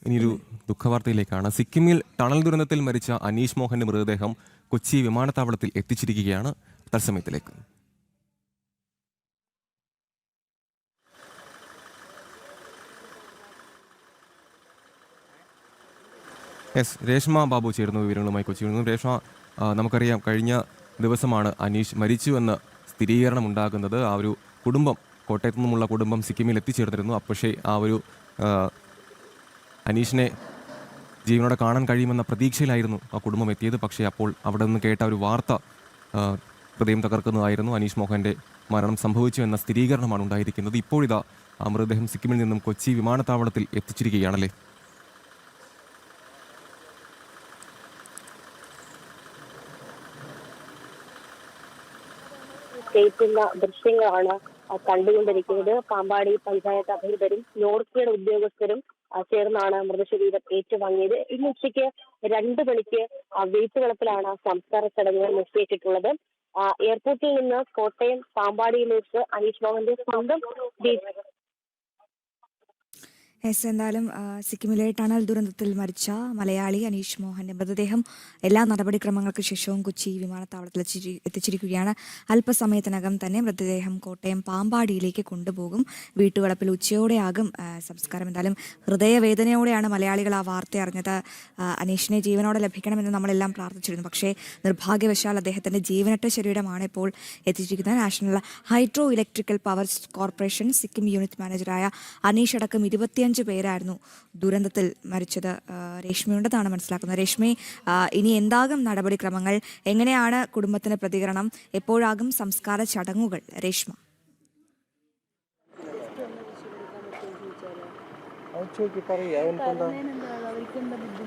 ഇനിയൊരു ദുഃഖവാർത്തയിലേക്കാണ്. സിക്കിമിൽ ടണൽ ദുരന്തത്തിൽ മരിച്ച അനീഷ് മോഹന്റെ മൃതദേഹം കൊച്ചി വിമാനത്താവളത്തിൽ എത്തിച്ചിരിക്കുകയാണ്. തത്സമയത്തിലേക്ക് രേഷ്മ ബാബു ചേർന്ന വിവരങ്ങളുമായി കൊച്ചിയിൽ നിന്നും. രേഷ്മ, നമുക്കറിയാം കഴിഞ്ഞ ദിവസമാണ് അനീഷ് മരിച്ചുവെന്ന് സ്ഥിരീകരണം ഉണ്ടാകുന്നത്. ആ ഒരു കുടുംബം, കോട്ടയത്തു നിന്നുമുള്ള കുടുംബം സിക്കിമിൽ എത്തിച്ചേർന്നിരുന്നു. പക്ഷേ ആ ഒരു അനീഷിനെ ജീവനോടെ കാണാൻ കഴിയുമെന്ന പ്രതീക്ഷയിലായിരുന്നു ആ കുടുംബം എത്തിയത്. പക്ഷേ അപ്പോൾ അവിടെ നിന്ന് കേട്ട ഒരു വാർത്ത ഹൃദയം തകർക്കുന്നതായിരുന്നു. അനീഷ് മോഹന്റെ മരണം സംഭവിച്ചു എന്ന സ്ഥിരീകരണമാണ് ഉണ്ടായിരിക്കുന്നത്. ഇപ്പോഴിതാ ആ മൃതദേഹം സിക്കിമിൽ നിന്നും കൊച്ചി വിമാനത്താവളത്തിൽ എത്തിച്ചിരിക്കുകയാണല്ലേ? സ്റ്റേറ്റുള്ള ദൃശ്യങ്ങളാണ് കണ്ടുകൊണ്ടിരിക്കുന്നത്. പാമ്പാടി പഞ്ചായത്ത് അധികൃതരും നോർക്കയുടെ ഉദ്യോഗസ്ഥരും ചേർന്നാണ് മൃതശരീരം ഏറ്റുവാങ്ങിയത്. ഇന്ന് ഉച്ചയ്ക്ക് 2 മണിക്ക് വീട്ടുവളപ്പിലാണ് സംസ്കാര ചടങ്ങുകൾ നിശ്ചയിച്ചിട്ടുള്ളത്. എയർപോർട്ടിൽ നിന്ന് കോട്ടയം പാമ്പാടിയിലേക്ക് അനീഷ് മോഹന്റെ സ്വന്തം എന്തായാലും സിക്കിമിലെ ടണൽ ദുരന്തത്തിൽ മരിച്ച മലയാളി അനീഷ് മോഹന്റെ മൃതദേഹം എല്ലാ നടപടിക്രമങ്ങൾക്ക് ശേഷവും കൊച്ചി വിമാനത്താവളത്തിൽ എത്തിച്ചിരിക്കുകയാണ്. അല്പസമയത്തിനകം തന്നെ മൃതദേഹം കോട്ടയം പാമ്പാടിയിലേക്ക് കൊണ്ടുപോകും. വീട്ടുവളപ്പിൽ ഉച്ചയോടെയാകും സംസ്കാരം. എന്തായാലും ഹൃദയവേദനയോടെയാണ് മലയാളികൾ ആ വാർത്ത അറിഞ്ഞത്. അനീഷിനെ ജീവനോടെ ലഭിക്കണമെന്ന് നമ്മളെല്ലാം പ്രാർത്ഥിച്ചിരുന്നു. പക്ഷേ നിർഭാഗ്യവശാൽ അദ്ദേഹത്തിന്റെ ജീവനറ്റ ശരീരമാണ് ഇപ്പോൾ എത്തിച്ചിരിക്കുന്നത്. National hydro electrical power corporation Sikkim unit മാനേജറായ അനീഷ് അടക്കം 25 പേരായിരുന്നു ദുരന്തത്തിൽ മരിച്ചത്. രേഷ്മയുണ്ടെന്നാണ് മനസ്സിലാക്കുന്നത്. രേഷ്മി, ഇനി എന്താകും നടപടിക്രമങ്ങൾ? എങ്ങനെയാണ് കുടുംബത്തിന്റെ പ്രതികരണം? എപ്പോഴാകും സംസ്കാര ചടങ്ങുകൾ? രേഷ്മ.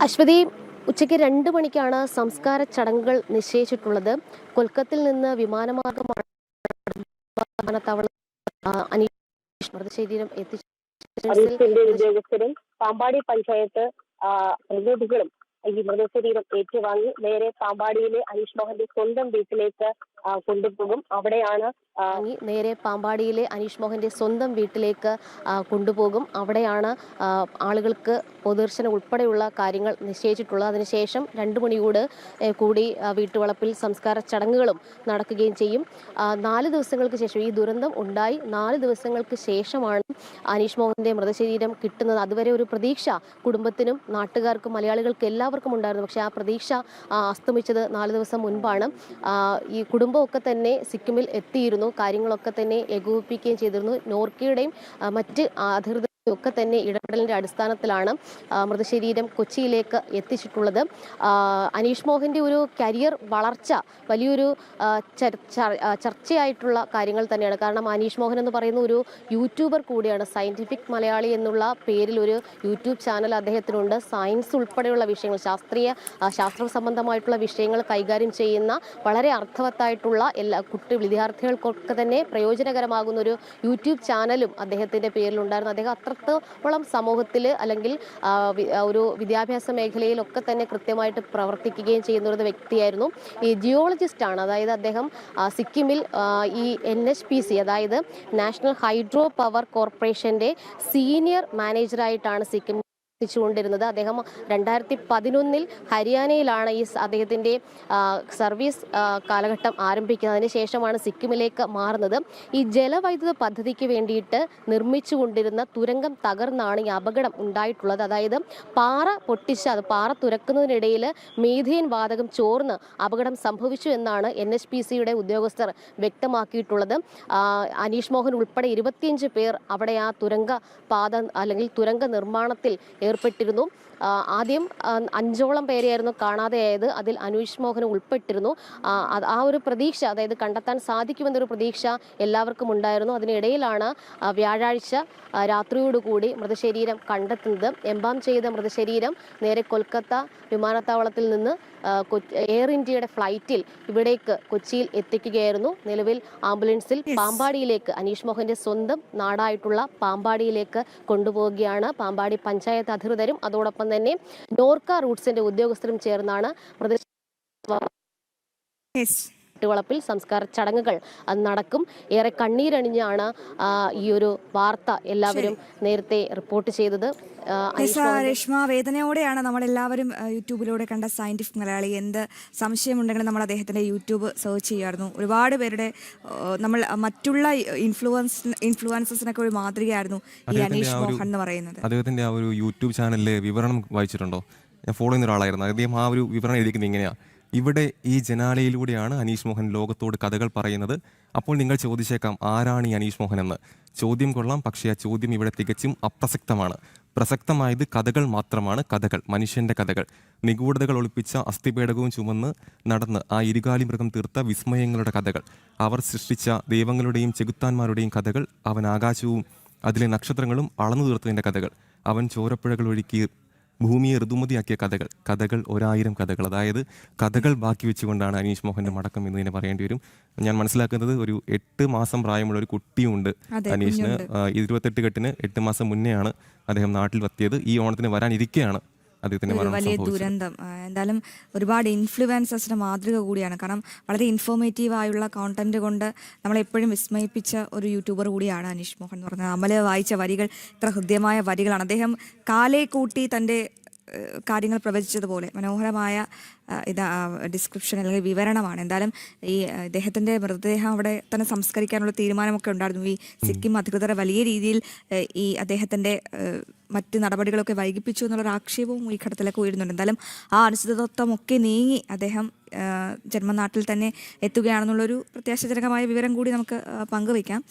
അശ്വതി, ഉച്ചയ്ക്ക് 2 മണിക്കാണ് സംസ്കാര ചടങ്ങുകൾ നിശ്ചയിച്ചിട്ടുള്ളത്. കൊൽക്കത്തയിൽ നിന്ന് വിമാനമാർഗമാണ് വിമാനത്താവളം അനീഷ് മൃതശരീരം ഉദ്യോഗസ്ഥരും പാമ്പാടി പഞ്ചായത്ത് പ്രതിനിധികളും ഈ മൃതശരീരം ഏറ്റുവാങ്ങി നേരെ പാമ്പാടിയിലെ അനീഷ് മോഹന്റെ സ്വന്തം വീട്ടിലേക്ക് കൊണ്ടുപോകും. അവിടെയാണ് ആളുകൾക്ക് പൊതുദർശനം ഉൾപ്പെടെയുള്ള കാര്യങ്ങൾ നിശ്ചയിച്ചിട്ടുള്ളത്. അതിനുശേഷം 2 മണിയോട് കൂടി വീട്ടുവളപ്പിൽ സംസ്കാര ചടങ്ങുകളും നടക്കുകയും ചെയ്യും. 4 ദിവസങ്ങൾക്ക് ശേഷം, ഈ ദുരന്തം ഉണ്ടായി 4 ദിവസങ്ങൾക്ക് ശേഷമാണ് അനീഷ് മോഹന്റെ മൃതശരീരം കിട്ടുന്നത്. അതുവരെ ഒരു പ്രതീക്ഷ കുടുംബത്തിനും നാട്ടുകാർക്കും മലയാളികൾക്കും എല്ലാവർക്കും ഉണ്ടായിരുന്നു. പക്ഷേ ആ പ്രതീക്ഷ അസ്തമിച്ചത് 4 ദിവസം മുൻപാണ്. ഈ കുടുംബമൊക്കെ തന്നെ സിക്കിമിൽ എത്തിയിരുന്നു. കാര്യങ്ങളൊക്കെ തന്നെ ഏകോപിപ്പിക്കുകയും ചെയ്തിരുന്നു. നോർക്കയുടെയും മറ്റ് അധികൃതർ ഒക്കെ തന്നെ ഇടപെടലിന്റെ അടിസ്ഥാനത്തിലാണ് മൃതശരീരം കൊച്ചിയിലേക്ക് എത്തിച്ചിട്ടുള്ളത്. അനീഷ് മോഹന്റെ ഒരു കരിയർ വളർച്ച വലിയൊരു ചർച്ചയായിട്ടുള്ള കാര്യങ്ങൾ തന്നെയാണ്. കാരണം അനീഷ് മോഹൻ എന്ന് പറയുന്ന ഒരു യൂട്യൂബർ കൂടിയാണ്. സയന്റിഫിക് മലയാളി എന്നുള്ള പേരിൽ ഒരു യൂട്യൂബ് ചാനൽ അദ്ദേഹത്തിനുണ്ട്. സയൻസ് ഉൾപ്പെടെയുള്ള വിഷയങ്ങൾ, ശാസ്ത്ര സംബന്ധമായിട്ടുള്ള വിഷയങ്ങൾ കൈകാര്യം ചെയ്യുന്ന വളരെ അർത്ഥവത്തായിട്ടുള്ള എല്ലാ വിദ്യാർത്ഥികൾക്കൊക്കെ തന്നെ പ്രയോജനകരമാകുന്ന ഒരു യൂട്യൂബ് ചാനലും അദ്ദേഹത്തിന്റെ പേരിലുണ്ടായിരുന്നു. അദ്ദേഹം അത്രത്തോളം സമൂഹത്തിൽ അല്ലെങ്കിൽ ഒരു വിദ്യാഭ്യാസ മേഖലയിലൊക്കെ തന്നെ കൃത്യമായിട്ട് പ്രവർത്തിക്കുകയും ചെയ്യുന്ന ഒരു വ്യക്തിയായിരുന്നു. ഈ ജിയോളജിസ്റ്റ് ആണ്. അതായത് അദ്ദേഹം സിക്കിമിൽ ഈ NHPC, അതായത് നാഷണൽ ഹൈഡ്രോ പവർ കോർപ്പറേഷന്റെ സീനിയർ മാനേജറായിട്ടാണ് സിക്കിം ിരുന്നത്. അദ്ദേഹം 2011 ഹരിയാനയിലാണ് ഈ അദ്ദേഹത്തിന്റെ സർവീസ് കാലഘട്ടം ആരംഭിക്കുന്നത്. അതിനുശേഷമാണ് സിക്കിമിലേക്ക് മാറുന്നത്. ഈ ജലവൈദ്യുത പദ്ധതിക്ക് വേണ്ടിയിട്ട് നിർമ്മിച്ചുകൊണ്ടിരുന്ന തുരങ്കം തകർന്നാണ് ഈ അപകടം ഉണ്ടായിട്ടുള്ളത്. അതായത് പാറ പൊട്ടിച്ച് അത് പാറ തുരക്കുന്നതിനിടയിൽ മീഥേൻ വാതകം ചോർന്ന് അപകടം സംഭവിച്ചു എന്നാണ് NHPCയുടെ ഉദ്യോഗസ്ഥർ വ്യക്തമാക്കിയിട്ടുള്ളത്. അനീഷ് മോഹൻ ഉൾപ്പെടെ 25 പേർ അവിടെ ആ തുരങ്ക പാത അല്ലെങ്കിൽ തുരങ്ക നിർമ്മാണത്തിൽ ഏർപ്പെട്ടിരുന്നു. ആദ്യം 5ഓളം പേരെയായിരുന്നു കാണാതെയായത്. അതിൽ അനീഷ് മോഹൻ ഉൾപ്പെട്ടിരുന്നു. ആ ഒരു പ്രതീക്ഷ, അതായത് കണ്ടെത്താൻ സാധിക്കുമെന്നൊരു പ്രതീക്ഷ എല്ലാവർക്കും ഉണ്ടായിരുന്നു. അതിനിടയിലാണ് വ്യാഴാഴ്ച രാത്രിയോടുകൂടി മൃതശരീരം കണ്ടെത്തുന്നത്. എംബാം ചെയ്ത മൃതശരീരം നേരെ കൊൽക്കത്ത വിമാനത്താവളത്തിൽ നിന്ന് എയർ ഇന്ത്യയുടെ ഫ്ലൈറ്റിൽ ഇവിടേക്ക് കൊച്ചിയിൽ എത്തിക്കുകയായിരുന്നു. നിലവിൽ ആംബുലൻസിൽ പാമ്പാടിയിലേക്ക്, അനീഷ് മോഹന്റെ സ്വന്തം നാടായിട്ടുള്ള പാമ്പാടിയിലേക്ക് കൊണ്ടുപോവുകയാണ്. പാമ്പാടി പഞ്ചായത്ത് അധികൃതരും അതോടൊപ്പം തന്നെ നോർക്ക റൂട്ട്സിന്റെ ഉദ്യോഗസ്ഥരും ചേർന്നാണ് വീട്ടുവളപ്പിൽ സംസ്കാര ചടങ്ങുകൾ നടക്കും. ഏറെ കണ്ണീരണിഞ്ഞാണ് ഈ ഒരു വാർത്ത എല്ലാവരും നേരത്തെ റിപ്പോർട്ട് ചെയ്തത്. രേഷ്മ, വേദനയോടെയാണ് നമ്മളെല്ലാവരും യൂട്യൂബിലൂടെ കണ്ട സയന്റിഫിക് മലയാളി. എന്ത് സംശയമുണ്ടെങ്കിലും നമ്മൾ അദ്ദേഹത്തിന്റെ യൂട്യൂബ് സെർച്ച് ചെയ്യായിരുന്നു. ഒരുപാട് പേരുടെ നമ്മൾ മറ്റുള്ള ഇൻഫ്ലുവൻസസിനൊക്കെ ഒരു മാതൃകയായിരുന്നു ഈ അനീഷ് മോഹൻ എന്ന് പറയുന്നത്. അദ്ദേഹത്തിന്റെ ആ ഒരു യൂട്യൂബ് ചാനലിലെ വിവരണം വായിച്ചിട്ടുണ്ടോ? ഞാൻ ഫോളോ ചെയ്യുന്ന ഒരാളായിരുന്നു. അദ്ദേഹം ആ ഒരു വിവരണം എഴുതിക്കുന്നത് ഇങ്ങനെയാണ്: ഇവിടെ ഈ ജനാലയിലൂടെയാണ് അനീഷ് മോഹൻ ലോകത്തോട് കഥകൾ പറയുന്നത്. അപ്പോൾ നിങ്ങൾ ചോദിച്ചേക്കാം, ആരാണ് ഈ അനീഷ് മോഹൻ എന്ന്? ചോദ്യം കൊള്ളാം, പക്ഷേ ആ ചോദ്യം ഇവിടെ തികച്ചും അപ്രസക്തമാണ്. പ്രസക്തമായത് കഥകൾ മാത്രമാണ്. കഥകൾ, മനുഷ്യന്റെ കഥകൾ, നിഗൂഢതകൾ ഒളിപ്പിച്ച അസ്ഥിപേടകവും ചുമന്ന് നടന്ന് ആ ഇരുകാലി മൃഗം തീർത്ത വിസ്മയങ്ങളുടെ കഥകൾ, അവർ സൃഷ്ടിച്ച ദൈവങ്ങളുടെയും ചെകുത്താന്മാരുടെയും കഥകൾ, അവൻ ആകാശവും അതിലെ നക്ഷത്രങ്ങളും അളന്നു തീർത്തതിൻ്റെ കഥകൾ, അവൻ ചോരപ്പുഴകൾ ഒഴുക്കി ഭൂമിയെ ഋതുമതിയാക്കിയ കഥകൾ. കഥകൾ 1000 കഥകൾ. അതായത് കഥകൾ ബാക്കി വെച്ചുകൊണ്ടാണ് അനീഷ് മോഹന്റെ മടക്കം എന്ന് തന്നെ പറയേണ്ടി വരും. ഞാൻ മനസ്സിലാക്കുന്നത് ഒരു 8 മാസം പ്രായമുള്ള ഒരു കുട്ടിയുണ്ട് അനീഷിന്. 28 കെട്ടിന് 8 മാസം മുന്നെയാണ് അദ്ദേഹം നാട്ടിൽ എത്തിയത്. ഈ ഓണത്തിന് വരാനിരിക്കെയാണ് അദ്ദേഹത്തിന്റെ മരണം വലിയ സംഭവിച്ചത്. ദുരന്തം. എന്തായാലും ഒരുപാട് ഇൻഫ്ലുവൻസേഴ്സിന്റെ മാതൃക കൂടിയാണ്. കാരണം വളരെ ഇൻഫോർമേറ്റീവ് ആയുള്ള കോണ്ടന്റ് കൊണ്ട് നമ്മളെപ്പോഴും വിസ്മയിപ്പിച്ച ഒരു യൂട്യൂബർ കൂടിയാണ് അനീഷ് മോഹൻ എന്ന് പറഞ്ഞത്. അമല് വായിച്ച വരികൾ ഇത്ര ഹൃദ്യമായ വരികളാണ്. അദ്ദേഹം കാലേ കൂട്ടി തൻ്റെ കാര്യങ്ങൾ പ്രവചിച്ചതുപോലെ മനോഹരമായ ഡിസ്ക്രിപ്ഷൻ അല്ലെങ്കിൽ വിവരണമാണ്. എന്തായാലും ഈ ഇദ്ദേഹത്തിൻ്റെ മൃതദേഹം അവിടെ തന്നെ സംസ്കരിക്കാനുള്ള തീരുമാനമൊക്കെ ഉണ്ടായിരുന്നു. ഈ സിക്കിം അധികൃതർ വലിയ രീതിയിൽ ഈ അദ്ദേഹത്തിൻ്റെ മറ്റ് നടപടികളൊക്കെ വൈകിപ്പിച്ചു എന്നുള്ളൊരു ആക്ഷേപവും ഈ ഘട്ടത്തിലൊക്കെ ഉയരുന്നുണ്ട്. എന്തായാലും ആ അനിശ്ചിതത്വമൊക്കെ നീങ്ങി അദ്ദേഹം ജന്മനാട്ടിൽ തന്നെ എത്തുകയാണെന്നുള്ളൊരു പ്രത്യാശാജനകമായ വിവരം കൂടി നമുക്ക് പങ്കുവയ്ക്കാം.